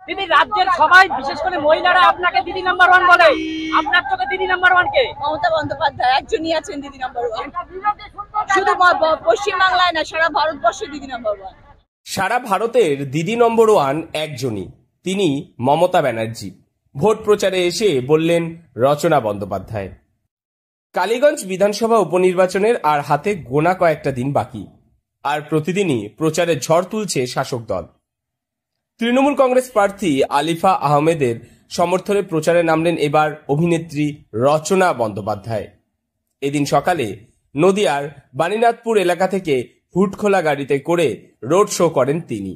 দিদি, রাজ্যের সবাই বিশেষ করে মহিলারা আপনাকে দিদি নাম্বার ওয়ান বলে, আপনার চোখে দিদি নাম্বার ওয়ান কে? মমতা বন্দ্যোপাধ্যায় একজনই আছেন দিদি নাম্বার ওয়ান, শুধু পশ্চিমবাংলায় না, সারা ভারতবর্ষে দিদি নাম্বার ওয়ান। সারা ভারতের দিদি নম্বর ওয়ান একজনই, তিনি মমতা ব্যানার্জি। ভোট প্রচারে এসে বললেন রচনা বন্দ্যোপাধ্যায়। কালীগঞ্জ বিধানসভা উপনির্বাচনের আর হাতে গোনা কয়েকটা দিন বাকি, আর প্রতিদিনই প্রচারে ঝড় তুলছে শাসক দল। তৃণমূল কংগ্রেস প্রার্থী আলিফা আহমেদের সমর্থনে প্রচারে নামলেন এবার অভিনেত্রী রচনা বন্দ্যোপাধ্যায়। এদিন সকালে নদিয়ার বাণীনাথপুর এলাকা থেকে হুটখোলা গাড়িতে করে রোড শো করেন তিনি।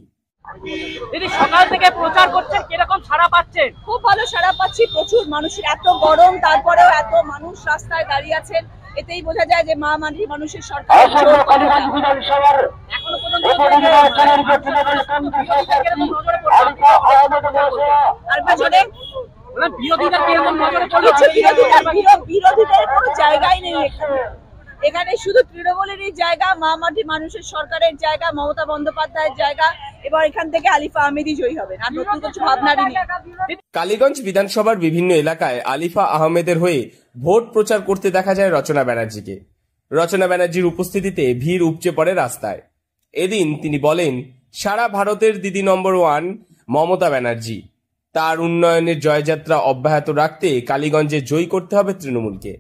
দিদি, সকাল থেকে প্রচার করছেন, কিরকম সাড়া পাচ্ছেন? খুব ভালো সাড়া পাচ্ছি, প্রচুর মানুষের, এত গরম তারপরেও এত মানুষ রাস্তায় দাঁড়িয়ে আছেন, এতেই বোঝা যায় যে মা মাটির মানুষের সরকার এখনো বিরোধীদের কোনো জায়গাই নেই এখানে শুধু তৃণমূলেরই জায়গা, মা মাটির মানুষের সরকারের জায়গা, মমতা বন্দ্যোপাধ্যায়ের জায়গা। এবার এখান থেকে আলিফা আহমেদই জয়ী হবেন, আর নতুন কিছু ভাবনারই নেই। কালীগঞ্জ বিধানসভার বিভিন্ন এলাকায় আলিফা আহমেদের হয়ে ভোট প্রচার করতে দেখা যায় রচনা ব্যানার্জিকে। রচনা ব্যানার্জির উপস্থিতিতে ভিড় উপচে পড়ে রাস্তায়। এদিন তিনি বলেন, সারা ভারতের দিদি নম্বর ওয়ান মমতা ব্যানার্জি, তার উন্নয়নের জয়যাত্রা অব্যাহত রাখতে কালীগঞ্জে জয়ী করতে হবে তৃণমূলকে।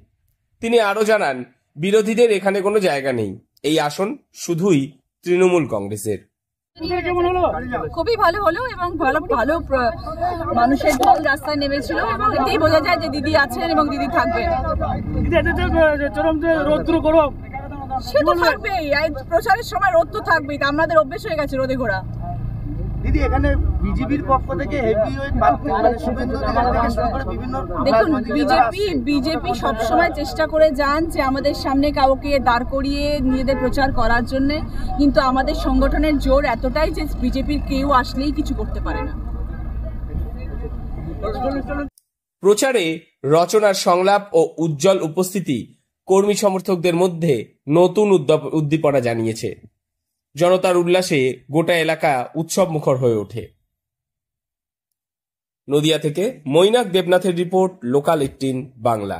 তিনি আরো জানান, বিরোধীদের এখানে কোনো জায়গা নেই, এই আসন শুধুই তৃণমূল কংগ্রেসের। খুবই ভালো হলো এবং ভালো ভালো মানুষের ঢল রাস্তায় নেমেছিল এবং এতেই বোঝা যায় যে দিদি আছেন এবং দিদি থাকবেন। সে তো থাকবেই, প্রচারের সময় রোদ তো থাকবেই, আমাদের অভ্যেস হয়ে গেছে রোদে ঘোরা। দিদি, এখানে বিজেপির পক্ষ থেকে হেভিওয়েট শুভেন্দু অধিকারী থেকে শুরু করে বিভিন্ন, দেখুন, বিজেপি সবসময় চেষ্টা করে যান যে আমাদের সামনে কাউকে দাঁড় করিয়ে নিজেদের প্রচার করার জন্য, কিন্তু আমাদের সংগঠনের জোর এতটাই যে বিজেপির কেউ আসলেই কিছু করতে পারে না। প্রচারে রচনার সংলাপ ও উজ্জ্বল উপস্থিতি কর্মী সমর্থকদের মধ্যে নতুন উদ্দীপনা জানিয়েছে। জনতার উল্লাসে গোটা এলাকা উৎসব মুখর হয়ে ওঠে। নদিয়া থেকে মৈনাক দেবনাথের রিপোর্ট, লোকাল 18 বাংলা।